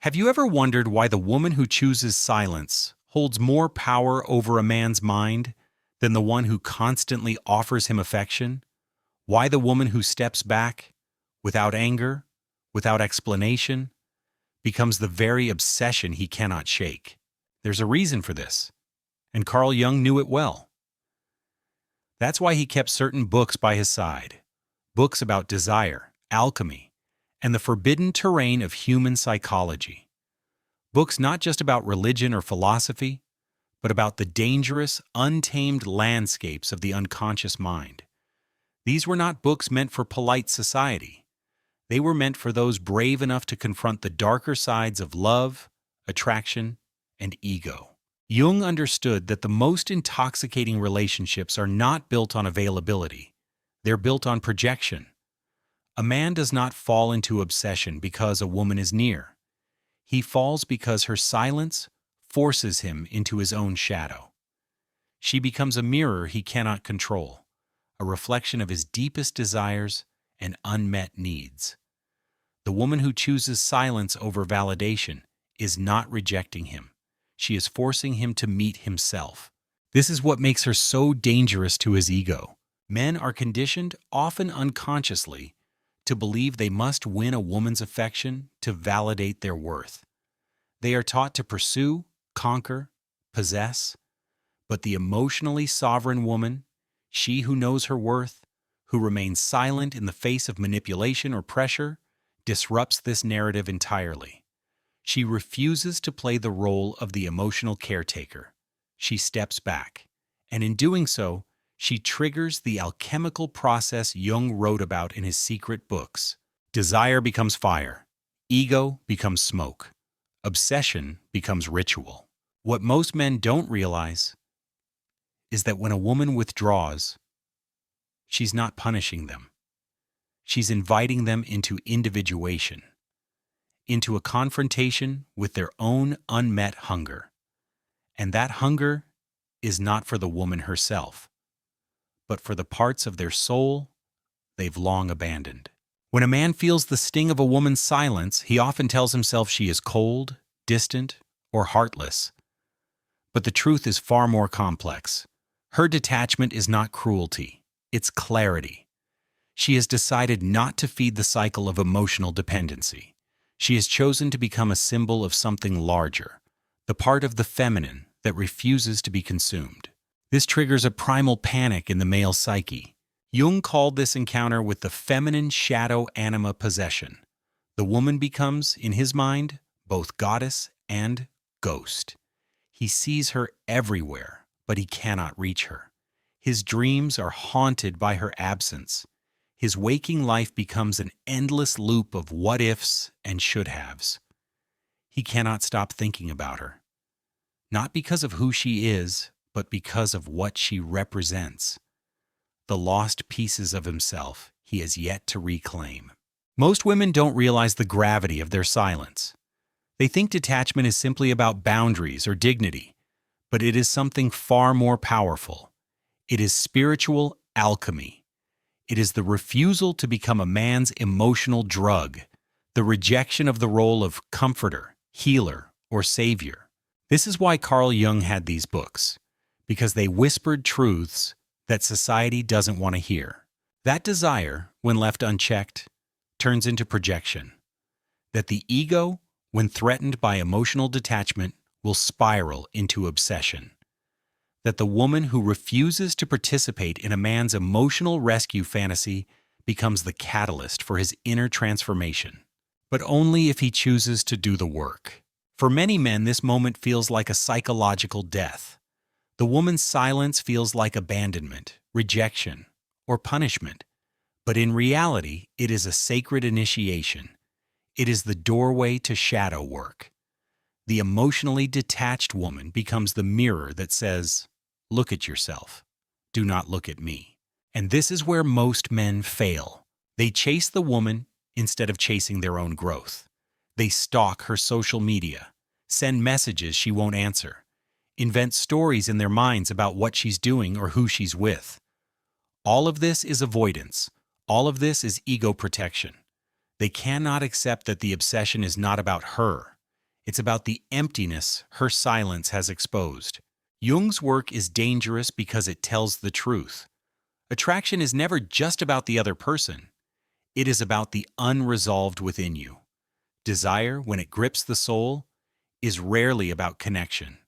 Have you ever wondered why the woman who chooses silence holds more power over a man's mind than the one who constantly offers him affection? Why the woman who steps back, without anger, without explanation, becomes the very obsession he cannot shake? There's a reason for this, and Carl Jung knew it well. That's why he kept certain books by his side, books about desire, alchemy, and the forbidden terrain of human psychology. Books not just about religion or philosophy, but about the dangerous, untamed landscapes of the unconscious mind. These were not books meant for polite society. They were meant for those brave enough to confront the darker sides of love, attraction, and ego. Jung understood that the most intoxicating relationships are not built on availability. They're built on projection. A man does not fall into obsession because a woman is near. He falls because her silence forces him into his own shadow. She becomes a mirror he cannot control, a reflection of his deepest desires and unmet needs. The woman who chooses silence over validation is not rejecting him. She is forcing him to meet himself. This is what makes her so dangerous to his ego. Men are conditioned, often unconsciously, to believe they must win a woman's affection to validate their worth. They are taught to pursue, conquer, possess, but the emotionally sovereign woman, she who knows her worth, who remains silent in the face of manipulation or pressure, disrupts this narrative entirely. She refuses to play the role of the emotional caretaker. She steps back, and in doing so, she triggers the alchemical process Jung wrote about in his secret books. Desire becomes fire. Ego becomes smoke. Obsession becomes ritual. What most men don't realize is that when a woman withdraws, she's not punishing them. She's inviting them into individuation, into a confrontation with their own unmet hunger. And that hunger is not for the woman herself, but for the parts of their soul they've long abandoned. When a man feels the sting of a woman's silence, he often tells himself she is cold, distant, or heartless. But the truth is far more complex. Her detachment is not cruelty, it's clarity. She has decided not to feed the cycle of emotional dependency. She has chosen to become a symbol of something larger, the part of the feminine that refuses to be consumed. This triggers a primal panic in the male psyche. Jung called this encounter with the feminine shadow anima possession. The woman becomes, in his mind, both goddess and ghost. He sees her everywhere, but he cannot reach her. His dreams are haunted by her absence. His waking life becomes an endless loop of what-ifs and should-haves. He cannot stop thinking about her, not because of who she is, but because of what she represents, the lost pieces of himself he has yet to reclaim. Most women don't realize the gravity of their silence. They think detachment is simply about boundaries or dignity, but it is something far more powerful. It is spiritual alchemy. It is the refusal to become a man's emotional drug, the rejection of the role of comforter, healer, or savior. This is why Carl Jung had these books, because they whispered truths that society doesn't want to hear. That desire, when left unchecked, turns into projection. That the ego, when threatened by emotional detachment, will spiral into obsession. That the woman who refuses to participate in a man's emotional rescue fantasy becomes the catalyst for his inner transformation, but only if he chooses to do the work. For many men, this moment feels like a psychological death. The woman's silence feels like abandonment, rejection, or punishment, but in reality, it is a sacred initiation. It is the doorway to shadow work. The emotionally detached woman becomes the mirror that says, "Look at yourself. Do not look at me." And this is where most men fail. They chase the woman instead of chasing their own growth. They stalk her social media, send messages she won't answer, invent stories in their minds about what she's doing or who she's with. All of this is avoidance. All of this is ego protection. They cannot accept that the obsession is not about her. It's about the emptiness her silence has exposed. Jung's work is dangerous because it tells the truth. Attraction is never just about the other person. It is about the unresolved within you. Desire, when it grips the soul, is rarely about connection.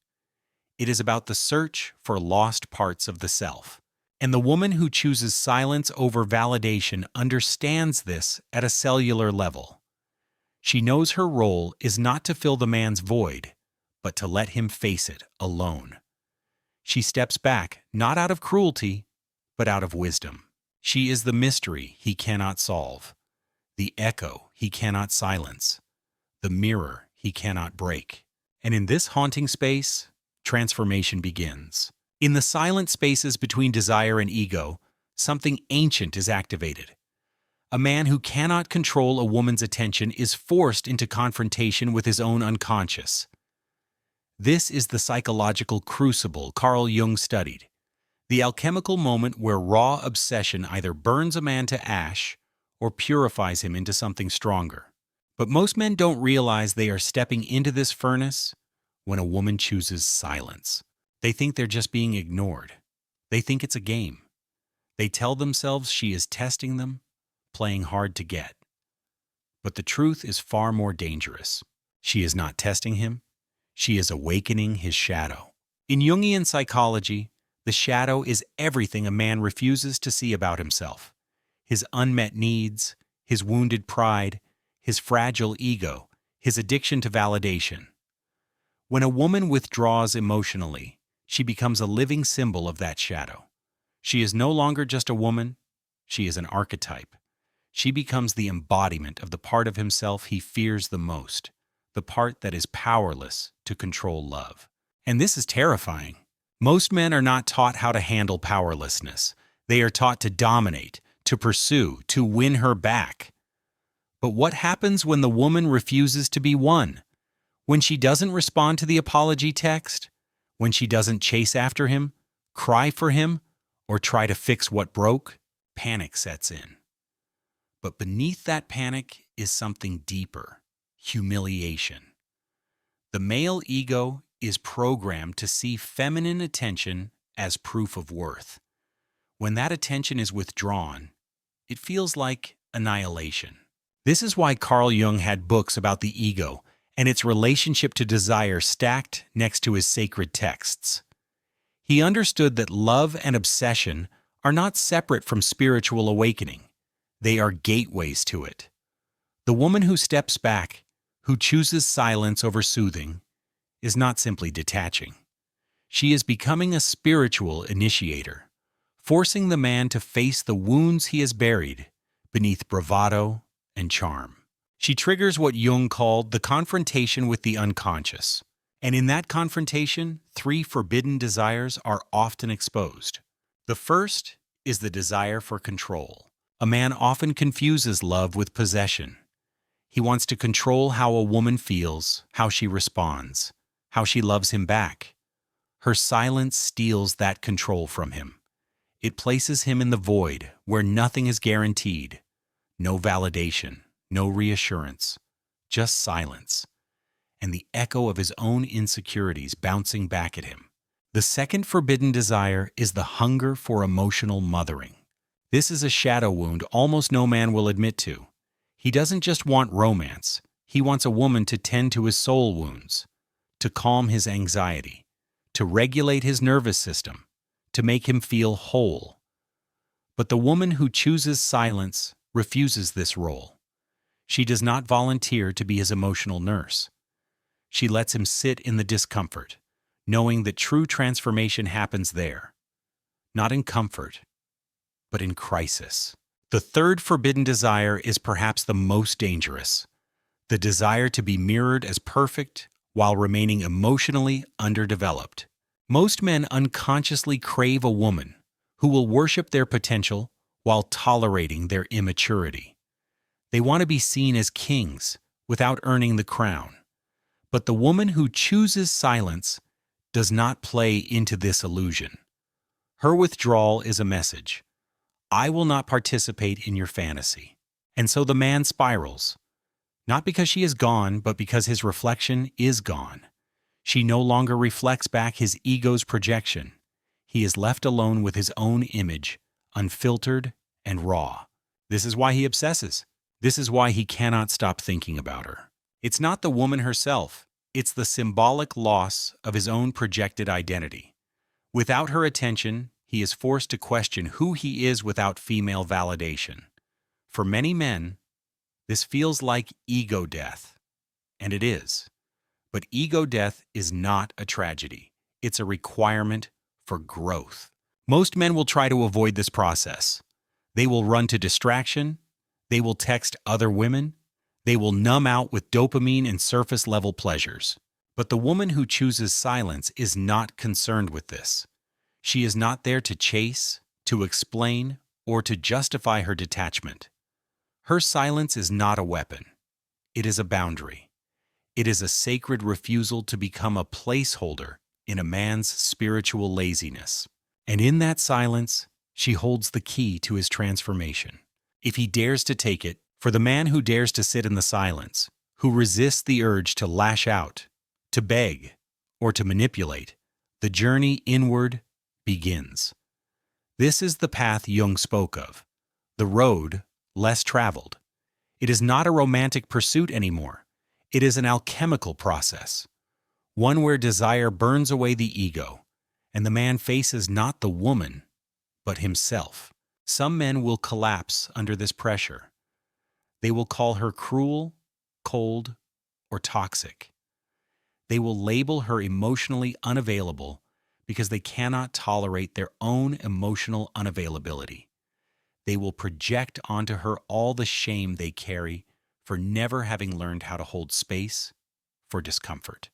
It is about the search for lost parts of the self. And the woman who chooses silence over validation understands this at a cellular level. She knows her role is not to fill the man's void, but to let him face it alone. She steps back, not out of cruelty, but out of wisdom. She is the mystery he cannot solve, the echo he cannot silence, the mirror he cannot break. And in this haunting space, transformation begins. In the silent spaces between desire and ego, something ancient is activated. A man who cannot control a woman's attention is forced into confrontation with his own unconscious. This is the psychological crucible Carl Jung studied, the alchemical moment where raw obsession either burns a man to ash or purifies him into something stronger. But most men don't realize they are stepping into this furnace when a woman chooses silence. They think they're just being ignored. They think it's a game. They tell themselves she is testing them, playing hard to get. But the truth is far more dangerous. She is not testing him. She is awakening his shadow. In Jungian psychology, the shadow is everything a man refuses to see about himself. His unmet needs, his wounded pride, his fragile ego, his addiction to validation. When a woman withdraws emotionally, she becomes a living symbol of that shadow. She is no longer just a woman, she is an archetype. She becomes the embodiment of the part of himself he fears the most, the part that is powerless to control love. And this is terrifying. Most men are not taught how to handle powerlessness. They are taught to dominate, to pursue, to win her back. But what happens when the woman refuses to be won? When she doesn't respond to the apology text? When she doesn't chase after him, cry for him, or try to fix what broke? Panic sets in. But beneath that panic is something deeper: humiliation. The male ego is programmed to see feminine attention as proof of worth. When that attention is withdrawn, it feels like annihilation. This is why Carl Jung had books about the ego and its relationship to desire stacked next to his sacred texts. He understood that love and obsession are not separate from spiritual awakening. They are gateways to it. The woman who steps back, who chooses silence over soothing, is not simply detaching. She is becoming a spiritual initiator, forcing the man to face the wounds he has buried beneath bravado and charm. She triggers what Jung called the confrontation with the unconscious. And in that confrontation, 3 forbidden desires are often exposed. The first is the desire for control. A man often confuses love with possession. He wants to control how a woman feels, how she responds, how she loves him back. Her silence steals that control from him. It places him in the void where nothing is guaranteed. No validation, no reassurance, just silence, and the echo of his own insecurities bouncing back at him. The second forbidden desire is the hunger for emotional mothering. This is a shadow wound almost no man will admit to. He doesn't just want romance. He wants a woman to tend to his soul wounds, to calm his anxiety, to regulate his nervous system, to make him feel whole. But the woman who chooses silence refuses this role. She does not volunteer to be his emotional nurse. She lets him sit in the discomfort, knowing that true transformation happens there, not in comfort, but in crisis. The third forbidden desire is perhaps the most dangerous: the desire to be mirrored as perfect while remaining emotionally underdeveloped. Most men unconsciously crave a woman who will worship their potential while tolerating their immaturity. They want to be seen as kings without earning the crown. But the woman who chooses silence does not play into this illusion. Her withdrawal is a message: I will not participate in your fantasy. And so the man spirals, Not because she is gone, but because his reflection is gone. She no longer reflects back his ego's projection. He is left alone with his own image, unfiltered and raw. This is why he obsesses. This is why he cannot stop thinking about her. It's not the woman herself. It's the symbolic loss of his own projected identity. Without her attention, he is forced to question who he is without female validation. For many men, this feels like ego death, and it is. But ego death is not a tragedy. It's a requirement for growth. Most men will try to avoid this process. They will run to distraction. They will text other women. They will numb out with dopamine and surface-level pleasures. But the woman who chooses silence is not concerned with this. She is not there to chase, to explain, or to justify her detachment. Her silence is not a weapon. It is a boundary. It is a sacred refusal to become a placeholder in a man's spiritual laziness. And in that silence, she holds the key to his transformation. If he dares to take it, for the man who dares to sit in the silence, who resists the urge to lash out, to beg, or to manipulate, the journey inward begins. This is the path Jung spoke of, the road less traveled. It is not a romantic pursuit anymore. It is an alchemical process, one where desire burns away the ego, and the man faces not the woman, but himself. Some men will collapse under this pressure. They will call her cruel, cold, or toxic. They will label her emotionally unavailable because they cannot tolerate their own emotional unavailability. They will project onto her all the shame they carry for never having learned how to hold space for discomfort.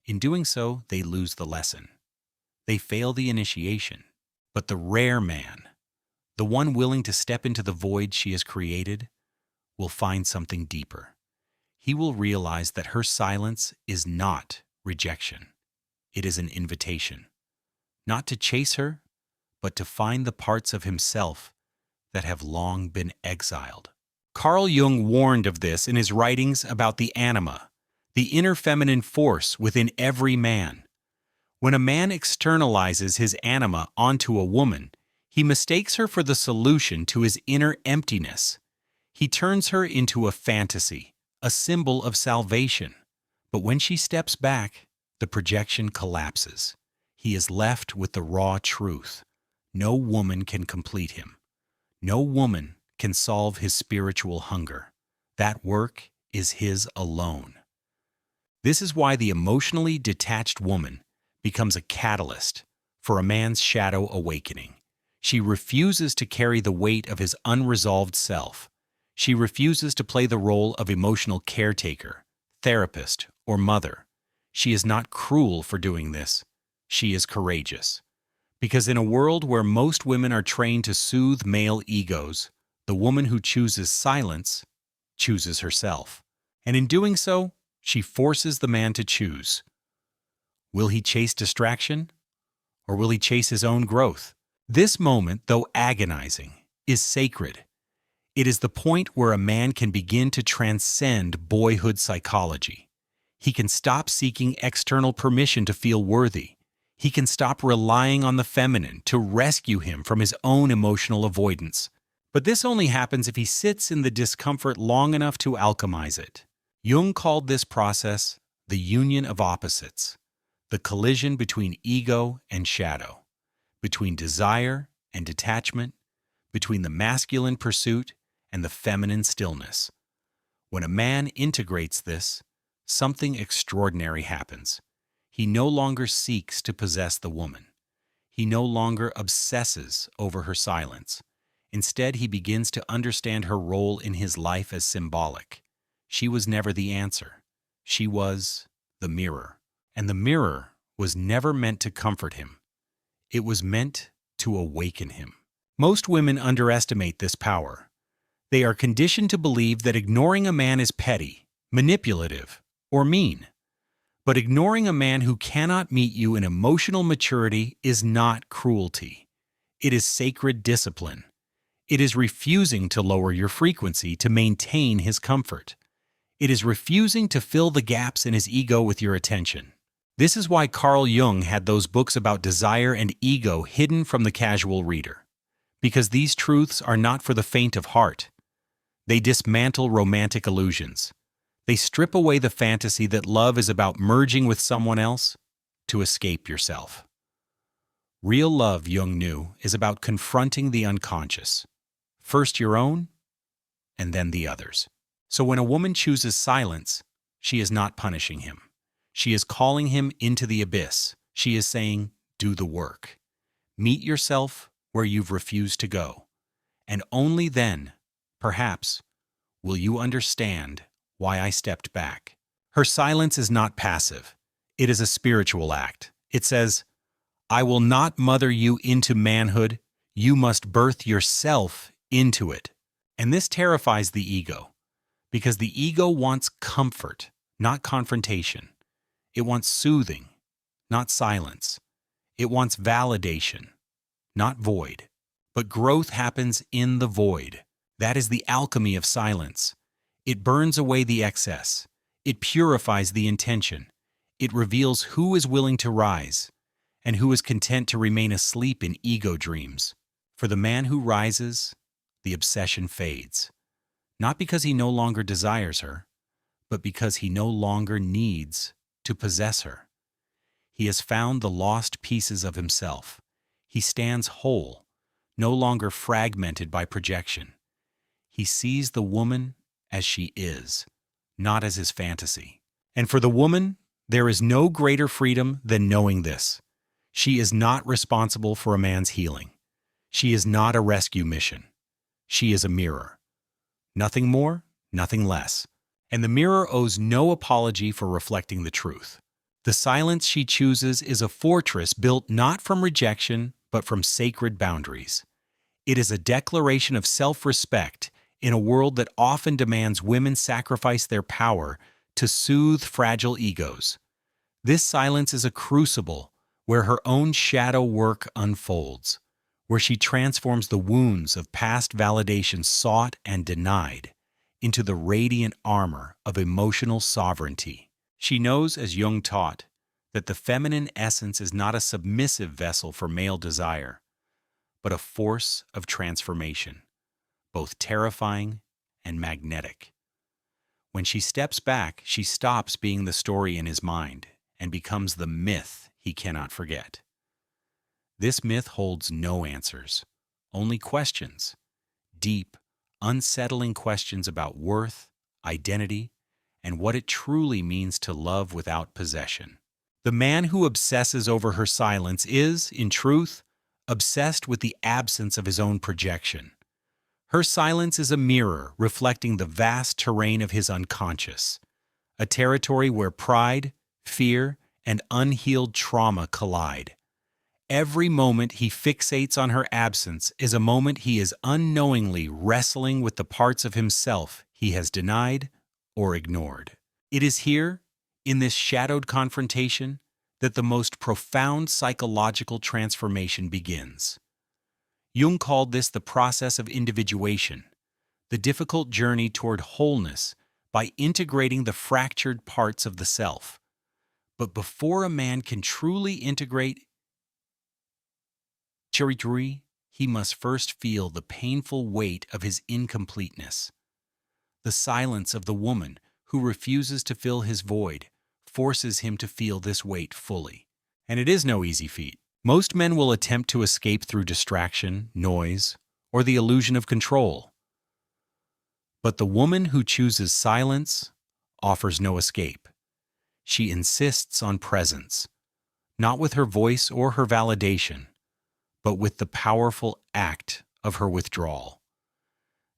In doing so, they lose the lesson. They fail the initiation. But the rare man, the one willing to step into the void she has created, will find something deeper. He will realize that her silence is not rejection. It is an invitation, not to chase her, but to find the parts of himself that have long been exiled. Carl Jung warned of this in his writings about the Anima, the inner feminine force within every man. When a man externalizes his anima onto a woman, he mistakes her for the solution to his inner emptiness. He turns her into a fantasy, a symbol of salvation. But when she steps back, the projection collapses. He is left with the raw truth. No woman can complete him. No woman can solve his spiritual hunger. That work is his alone. This is why the emotionally detached woman becomes a catalyst for a man's shadow awakening. She refuses to carry the weight of his unresolved self. She refuses to play the role of emotional caretaker, therapist, or mother. She is not cruel for doing this. She is courageous. Because in a world where most women are trained to soothe male egos, the woman who chooses silence chooses herself. And in doing so, she forces the man to choose. Will he chase distraction, or will he chase his own growth? This moment, though agonizing, is sacred. It is the point where a man can begin to transcend boyhood psychology. He can stop seeking external permission to feel worthy. He can stop relying on the feminine to rescue him from his own emotional avoidance. But this only happens if he sits in the discomfort long enough to alchemize it. Jung called this process the union of opposites, the collision between ego and shadow, between desire and detachment, between the masculine pursuit and the feminine stillness. When a man integrates this, something extraordinary happens. He no longer seeks to possess the woman. He no longer obsesses over her silence. Instead, he begins to understand her role in his life as symbolic. She was never the answer. She was the mirror. And the mirror was never meant to comfort him. It was meant to awaken him. Most women underestimate this power. They are conditioned to believe that ignoring a man is petty, manipulative, or mean. But ignoring a man who cannot meet you in emotional maturity is not cruelty. It is sacred discipline. It is refusing to lower your frequency to maintain his comfort. It is refusing to fill the gaps in his ego with your attention. This is why Carl Jung had those books about desire and ego hidden from the casual reader. Because these truths are not for the faint of heart. They dismantle romantic illusions. They strip away the fantasy that love is about merging with someone else to escape yourself. Real love, Jung knew, is about confronting the unconscious. First your own, and then the others. So when a woman chooses silence, she is not punishing him. She is calling him into the abyss. She is saying, do the work. Meet yourself where you've refused to go. And only then, perhaps, will you understand why I stepped back. Her silence is not passive. It is a spiritual act. It says, I will not mother you into manhood. You must birth yourself into it. And this terrifies the ego, because the ego wants comfort, not confrontation. It wants soothing, not silence. It wants validation, not void. But growth happens in the void. That is the alchemy of silence. It burns away the excess. It purifies the intention. It reveals who is willing to rise and who is content to remain asleep in ego dreams. For the man who rises, the obsession fades. Not because he no longer desires her, but because he no longer needs to possess her. He has found the lost pieces of himself. He stands whole, no longer fragmented by projection. He sees the woman as she is, not as his fantasy. And for the woman, there is no greater freedom than knowing this. She is not responsible for a man's healing. She is not a rescue mission. She is a mirror. Nothing more, nothing less. And the mirror owes no apology for reflecting the truth. The silence she chooses is a fortress built not from rejection, but from sacred boundaries. It is a declaration of self-respect in a world that often demands women sacrifice their power to soothe fragile egos. This silence is a crucible where her own shadow work unfolds, where she transforms the wounds of past validation sought and denied into the radiant armor of emotional sovereignty. She knows, as Jung taught, that the feminine essence is not a submissive vessel for male desire, but a force of transformation, both terrifying and magnetic. When she steps back, she stops being the story in his mind and becomes the myth he cannot forget. This myth holds no answers, only questions, deep, unsettling questions about worth, identity, and what it truly means to love without possession. The man who obsesses over her silence is, in truth, obsessed with the absence of his own projection. Her silence is a mirror reflecting the vast terrain of his unconscious, a territory where pride, fear, and unhealed trauma collide. Every moment he fixates on her absence is a moment he is unknowingly wrestling with the parts of himself he has denied or ignored. It is here, in this shadowed confrontation, that the most profound psychological transformation begins. Jung called this the process of individuation, the difficult journey toward wholeness by integrating the fractured parts of the self. But before a man can truly integrate he must first feel the painful weight of his incompleteness. The silence of the woman who refuses to fill his void forces him to feel this weight fully. And it is no easy feat. Most men will attempt to escape through distraction, noise, or the illusion of control. But the woman who chooses silence offers no escape. She insists on presence, not with her voice or her validation, but with the powerful act of her withdrawal.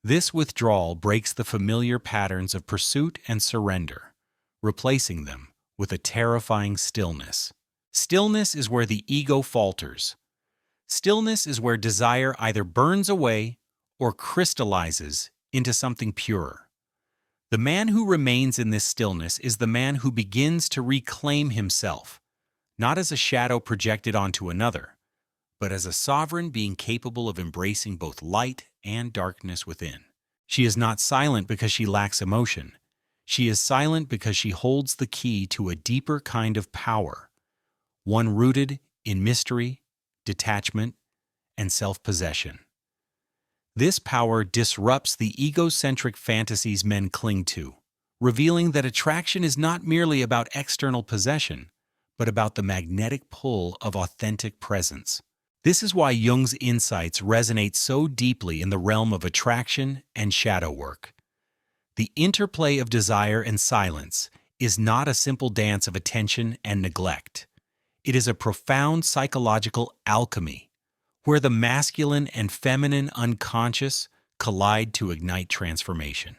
This withdrawal breaks the familiar patterns of pursuit and surrender, replacing them with a terrifying stillness. Stillness is where the ego falters. Stillness is where desire either burns away or crystallizes into something purer. The man who remains in this stillness is the man who begins to reclaim himself, not as a shadow projected onto another, but as a sovereign being capable of embracing both light and darkness within. She is not silent because she lacks emotion. She is silent because she holds the key to a deeper kind of power, one rooted in mystery, detachment, and self-possession. This power disrupts the egocentric fantasies men cling to, revealing that attraction is not merely about external possession, but about the magnetic pull of authentic presence. This is why Jung's insights resonate so deeply in the realm of attraction and shadow work. The interplay of desire and silence is not a simple dance of attention and neglect. It is a profound psychological alchemy, where the masculine and feminine unconscious collide to ignite transformation.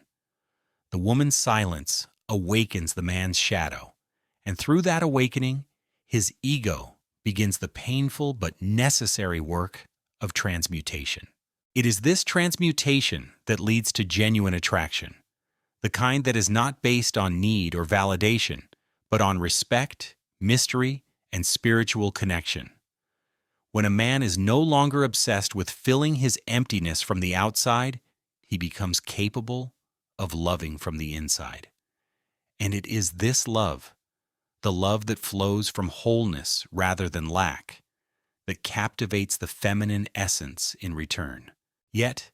The woman's silence awakens the man's shadow, and through that awakening, his ego begins the painful but necessary work of transmutation. It is this transmutation that leads to genuine attraction, the kind that is not based on need or validation, but on respect, mystery, and spiritual connection. When a man is no longer obsessed with filling his emptiness from the outside, he becomes capable of loving from the inside. And it is this love, the love that flows from wholeness rather than lack, that captivates the feminine essence in return. Yet,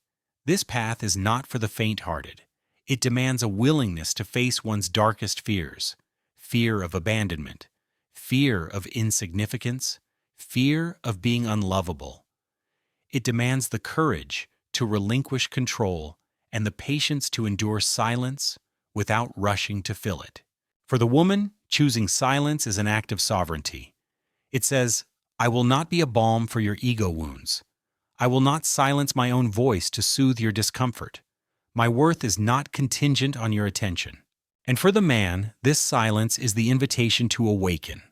this path is not for the faint-hearted. It demands a willingness to face one's darkest fears: fear of abandonment, fear of insignificance, fear of being unlovable. It demands the courage to relinquish control and the patience to endure silence without rushing to fill it. For the woman, choosing silence is an act of sovereignty. It says, "I will not be a balm for your ego wounds. I will not silence my own voice to soothe your discomfort. My worth is not contingent on your attention." And for the man, this silence is the invitation to awaken,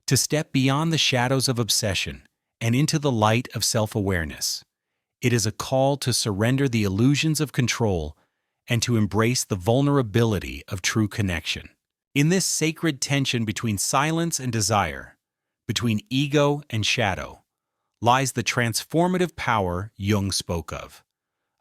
to step beyond the shadows of obsession and into the light of self-awareness. It is a call to surrender the illusions of control and to embrace the vulnerability of true connection. In this sacred tension between silence and desire, between ego and shadow, lies the transformative power Jung spoke of,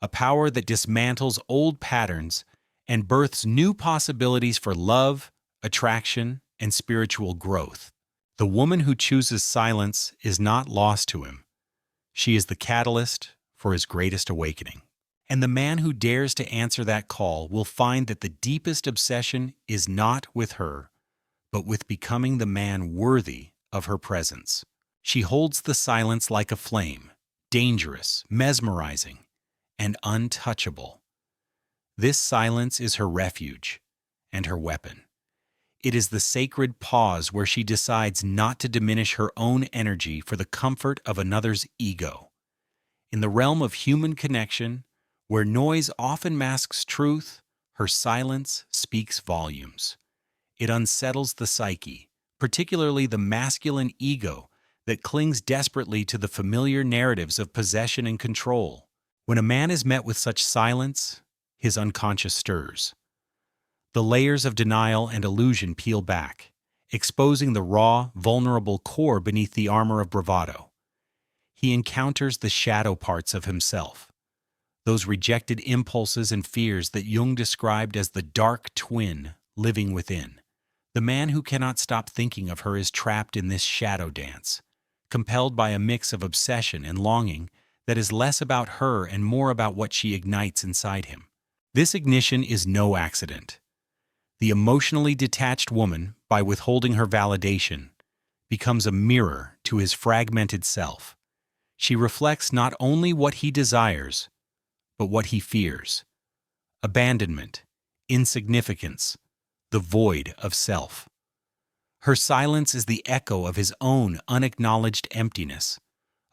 a power that dismantles old patterns and births new possibilities for love, attraction, and spiritual growth. The woman who chooses silence is not lost to him. She is the catalyst for his greatest awakening. And the man who dares to answer that call will find that the deepest obsession is not with her, but with becoming the man worthy of her presence. She holds the silence like a flame, dangerous, mesmerizing, and untouchable. This silence is her refuge and her weapon. It is the sacred pause where she decides not to diminish her own energy for the comfort of another's ego. In the realm of human connection, where noise often masks truth, her silence speaks volumes. It unsettles the psyche, particularly the masculine ego that clings desperately to the familiar narratives of possession and control. When a man is met with such silence, his unconscious stirs. The layers of denial and illusion peel back, exposing the raw, vulnerable core beneath the armor of bravado. He encounters the shadow parts of himself, those rejected impulses and fears that Jung described as the dark twin living within. The man who cannot stop thinking of her is trapped in this shadow dance, compelled by a mix of obsession and longing that is less about her and more about what she ignites inside him. This ignition is no accident. The emotionally detached woman, by withholding her validation, becomes a mirror to his fragmented self. She reflects not only what he desires, but what he fears: abandonment, insignificance, the void of self. Her silence is the echo of his own unacknowledged emptiness,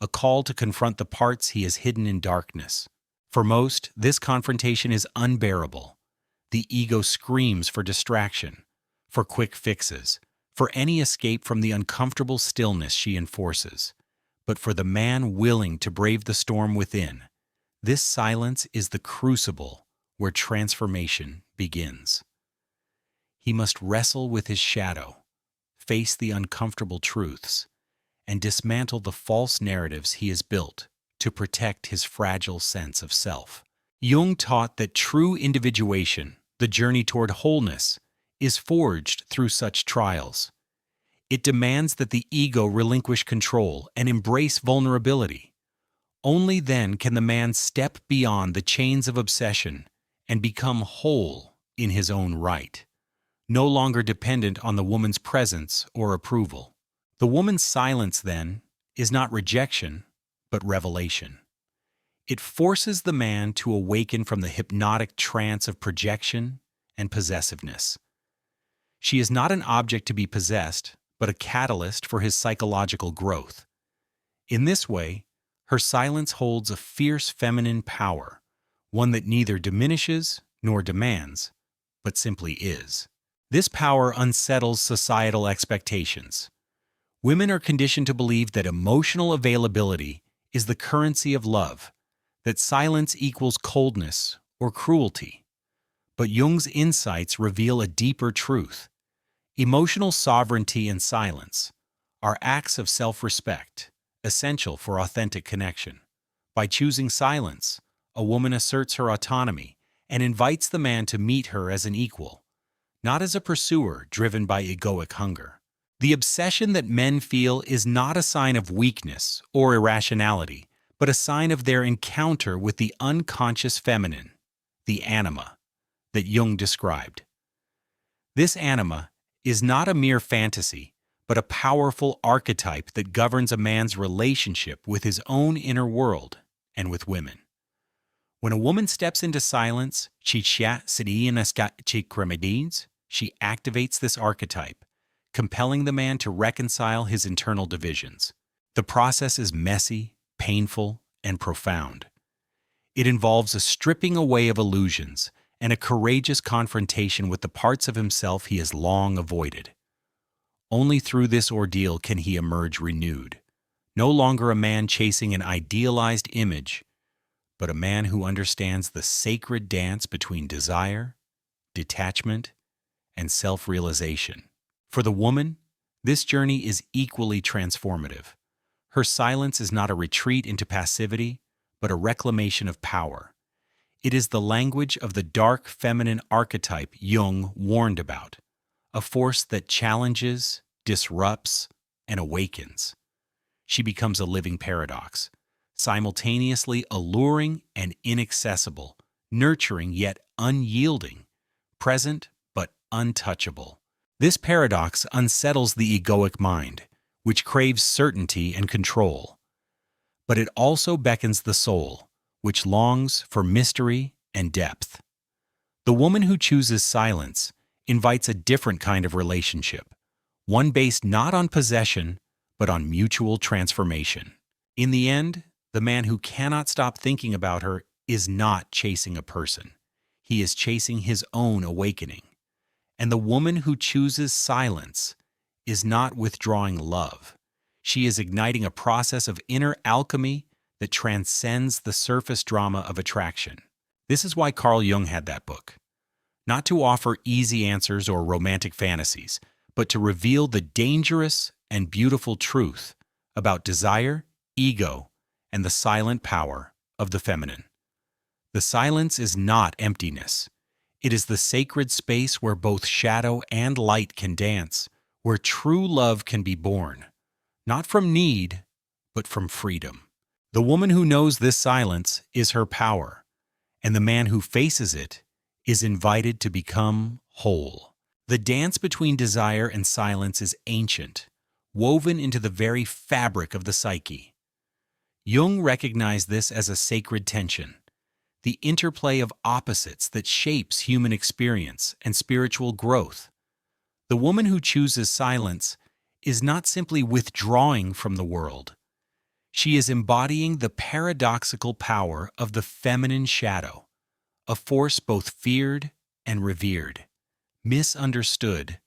a call to confront the parts he has hidden in darkness. For most, this confrontation is unbearable. The ego screams for distraction, for quick fixes, for any escape from the uncomfortable stillness she enforces. But for the man willing to brave the storm within, this silence is the crucible where transformation begins. He must wrestle with his shadow, face the uncomfortable truths, and dismantle the false narratives he has built to protect his fragile sense of self. Jung taught that true individuation, The journey toward wholeness is forged through such trials. It demands that the ego relinquish control and embrace vulnerability. Only then can the man step beyond the chains of obsession and become whole in his own right, no longer dependent on the woman's presence or approval. The woman's silence, then, is not rejection, but revelation. It forces the man to awaken from the hypnotic trance of projection and possessiveness. She is not an object to be possessed, but a catalyst for his psychological growth. In this way, her silence holds a fierce feminine power, one that neither diminishes nor demands, but simply is. This power unsettles societal expectations. Women are conditioned to believe that emotional availability is the currency of love, that silence equals coldness or cruelty. But Jung's insights reveal a deeper truth. Emotional sovereignty and silence are acts of self-respect, essential for authentic connection. By choosing silence, a woman asserts her autonomy and invites the man to meet her as an equal, not as a pursuer driven by egoic hunger. The obsession that men feel is not a sign of weakness or irrationality, but a sign of their encounter with the unconscious feminine, the anima, that Jung described. This anima is not a mere fantasy, but a powerful archetype that governs a man's relationship with his own inner world and with women. When a woman steps into silence, she activates this archetype, compelling the man to reconcile his internal divisions. The process is messy, painful, and profound. It involves a stripping away of illusions and a courageous confrontation with the parts of himself he has long avoided. Only through this ordeal can he emerge renewed, no longer a man chasing an idealized image, but a man who understands the sacred dance between desire, detachment, and self-realization. For the woman, this journey is equally transformative. Her silence is not a retreat into passivity, but a reclamation of power. It is the language of the dark feminine archetype Jung warned about, a force that challenges, disrupts, and awakens. She becomes a living paradox, simultaneously alluring and inaccessible, nurturing yet unyielding, present but untouchable. This paradox unsettles the egoic mind, which craves certainty and control. But it also beckons the soul, which longs for mystery and depth. The woman who chooses silence invites a different kind of relationship, one based not on possession, but on mutual transformation. In the end, the man who cannot stop thinking about her is not chasing a person. He is chasing his own awakening. And the woman who chooses silence is not withdrawing love. She is igniting a process of inner alchemy that transcends the surface drama of attraction. This is why Carl Jung had that book. Not to offer easy answers or romantic fantasies, but to reveal the dangerous and beautiful truth about desire, ego, and the silent power of the feminine. The silence is not emptiness. It is the sacred space where both shadow and light can dance, where true love can be born, not from need, but from freedom. The woman who knows this silence is her power, and the man who faces it is invited to become whole. The dance between desire and silence is ancient, woven into the very fabric of the psyche. Jung recognized this as a sacred tension, the interplay of opposites that shapes human experience and spiritual growth. The woman who chooses silence is not simply withdrawing from the world. She is embodying the paradoxical power of the feminine shadow, a force both feared and revered, misunderstood,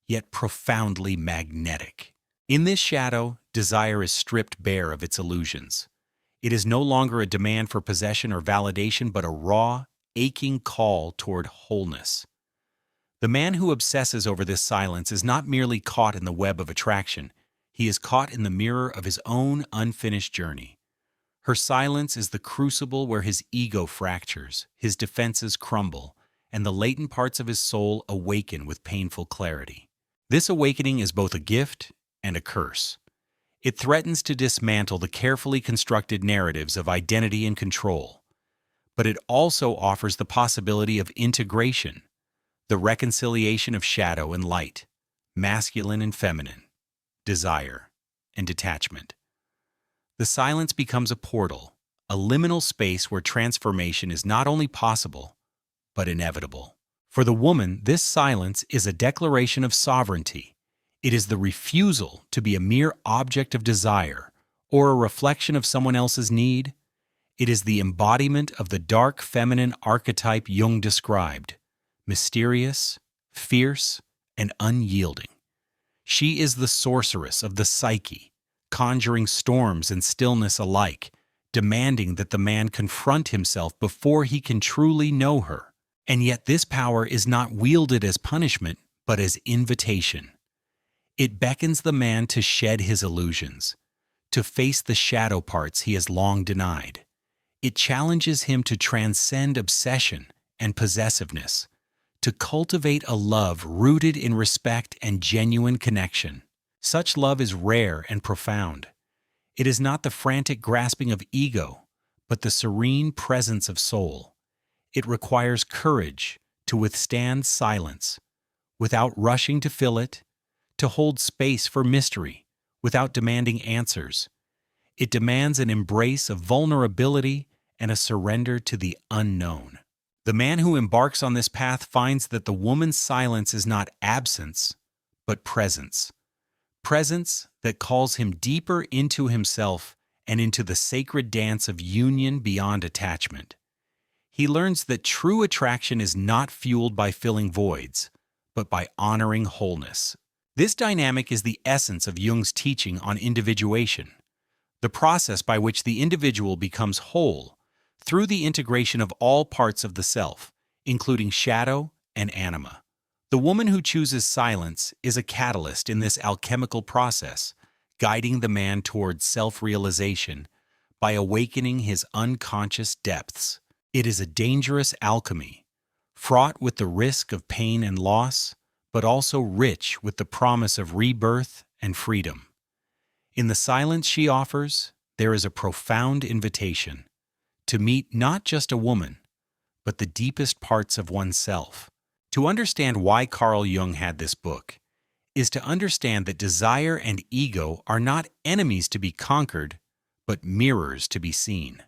yet profoundly magnetic. In this shadow, desire is stripped bare of its illusions. It is no longer a demand for possession or validation, but a raw, aching call toward wholeness. The man who obsesses over this silence is not merely caught in the web of attraction, he is caught in the mirror of his own unfinished journey. Her silence is the crucible where his ego fractures, his defenses crumble, and the latent parts of his soul awaken with painful clarity. This awakening is both a gift and a curse. It threatens to dismantle the carefully constructed narratives of identity and control, but it also offers the possibility of integration, the reconciliation of shadow and light, masculine and feminine, desire and detachment. The silence becomes a portal, a liminal space where transformation is not only possible, but inevitable. For the woman, this silence is a declaration of sovereignty. It is the refusal to be a mere object of desire or a reflection of someone else's need. It is the embodiment of the dark feminine archetype Jung described, mysterious, fierce, and unyielding. She is the sorceress of the psyche, conjuring storms and stillness alike, demanding that the man confront himself before he can truly know her. And yet this power is not wielded as punishment, but as invitation. It beckons the man to shed his illusions, to face the shadow parts he has long denied. It challenges him to transcend obsession and possessiveness, to cultivate a love rooted in respect and genuine connection. Such love is rare and profound. It is not the frantic grasping of ego, but the serene presence of soul. It requires courage to withstand silence, without rushing to fill it, to hold space for mystery, without demanding answers. It demands an embrace of vulnerability and a surrender to the unknown. The man who embarks on this path finds that the woman's silence is not absence, but presence. Presence that calls him deeper into himself and into the sacred dance of union beyond attachment. He learns that true attraction is not fueled by filling voids, but by honoring wholeness. This dynamic is the essence of Jung's teaching on individuation, the process by which the individual becomes whole through the integration of all parts of the self, including shadow and anima. The woman who chooses silence is a catalyst in this alchemical process, guiding the man towards self-realization by awakening his unconscious depths. It is a dangerous alchemy, fraught with the risk of pain and loss, but also rich with the promise of rebirth and freedom. In the silence she offers, there is a profound invitation to meet not just a woman, but the deepest parts of oneself. To understand why Carl Jung had this book is to understand that desire and ego are not enemies to be conquered, but mirrors to be seen.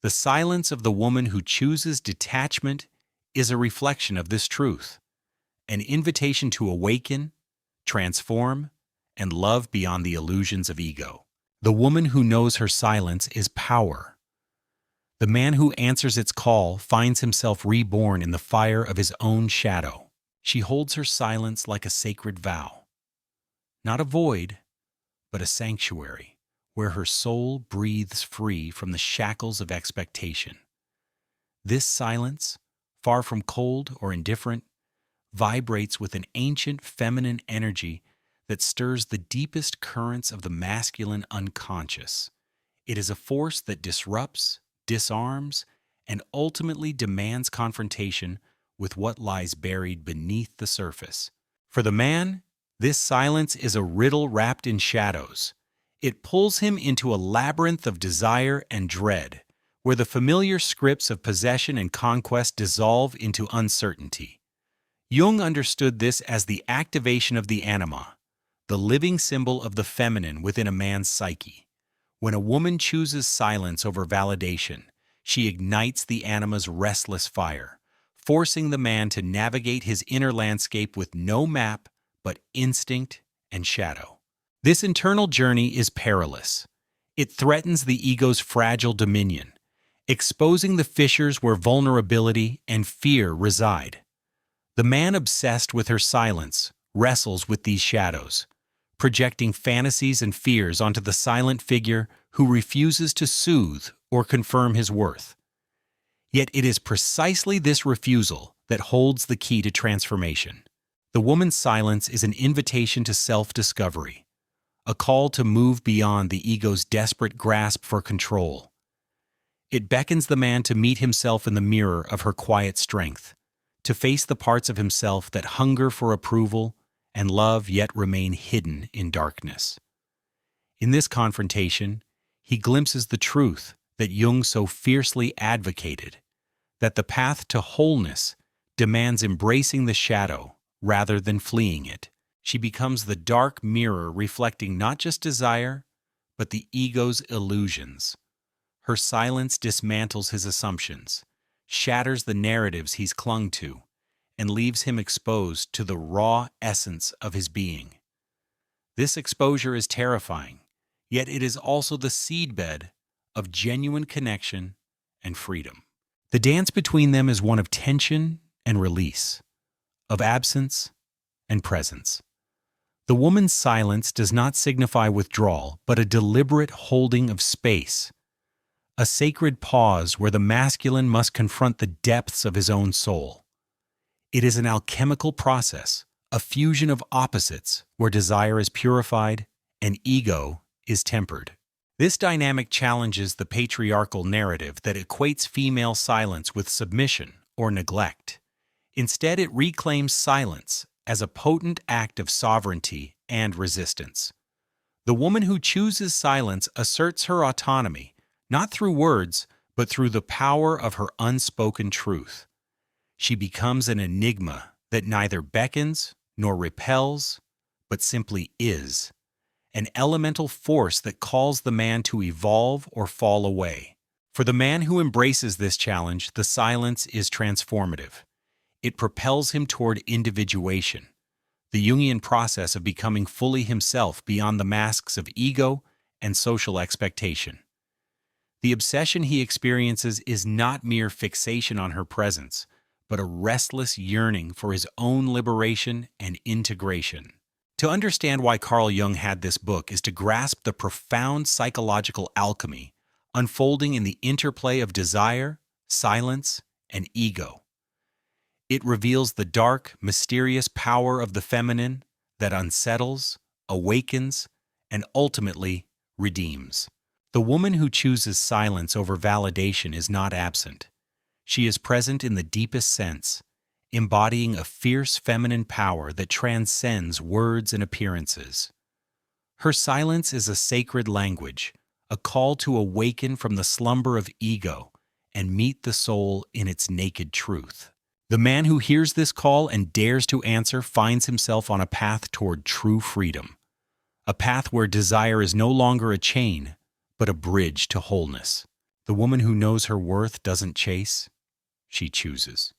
The silence of the woman who chooses detachment is a reflection of this truth, an invitation to awaken, transform, and love beyond the illusions of ego. The woman who knows her silence is power. The man who answers its call finds himself reborn in the fire of his own shadow. She holds her silence like a sacred vow, not a void, but a sanctuary where her soul breathes free from the shackles of expectation. This silence, far from cold or indifferent, vibrates with an ancient feminine energy that stirs the deepest currents of the masculine unconscious. It is a force that disrupts, disarms, and ultimately demands confrontation with what lies buried beneath the surface. For the man, this silence is a riddle wrapped in shadows. It pulls him into a labyrinth of desire and dread, where the familiar scripts of possession and conquest dissolve into uncertainty. Jung understood this as the activation of the anima, the living symbol of the feminine within a man's psyche. When a woman chooses silence over validation, she ignites the anima's restless fire, forcing the man to navigate his inner landscape with no map but instinct and shadow. This internal journey is perilous. It threatens the ego's fragile dominion, exposing the fissures where vulnerability and fear reside. The man obsessed with her silence wrestles with these shadows, projecting fantasies and fears onto the silent figure who refuses to soothe or confirm his worth. Yet it is precisely this refusal that holds the key to transformation. The woman's silence is an invitation to self-discovery, a call to move beyond the ego's desperate grasp for control. It beckons the man to meet himself in the mirror of her quiet strength, to face the parts of himself that hunger for approval and love yet remain hidden in darkness. In this confrontation, he glimpses the truth that Jung so fiercely advocated, that the path to wholeness demands embracing the shadow rather than fleeing it. She becomes the dark mirror reflecting not just desire, but the ego's illusions. Her silence dismantles his assumptions, shatters the narratives he's clung to, and leaves him exposed to the raw essence of his being. This exposure is terrifying, yet it is also the seedbed of genuine connection and freedom. The dance between them is one of tension and release, of absence and presence. The woman's silence does not signify withdrawal, but a deliberate holding of space, a sacred pause where the masculine must confront the depths of his own soul. It is an alchemical process, a fusion of opposites where desire is purified and ego is tempered. This dynamic challenges the patriarchal narrative that equates female silence with submission or neglect. Instead, it reclaims silence as a potent act of sovereignty and resistance. The woman who chooses silence asserts her autonomy, not through words, but through the power of her unspoken truth. She becomes an enigma that neither beckons nor repels, but simply is, an elemental force that calls the man to evolve or fall away. For the man who embraces this challenge, the silence is transformative. It propels him toward individuation, the Jungian process of becoming fully himself beyond the masks of ego and social expectation. The obsession he experiences is not mere fixation on her presence, but a restless yearning for his own liberation and integration. To understand why Carl Jung had this book is to grasp the profound psychological alchemy unfolding in the interplay of desire, silence, and ego. It reveals the dark, mysterious power of the feminine that unsettles, awakens, and ultimately redeems. The woman who chooses silence over validation is not absent. She is present in the deepest sense, embodying a fierce feminine power that transcends words and appearances. Her silence is a sacred language, a call to awaken from the slumber of ego and meet the soul in its naked truth. The man who hears this call and dares to answer finds himself on a path toward true freedom, a path where desire is no longer a chain, but a bridge to wholeness. The woman who knows her worth doesn't chase, she chooses.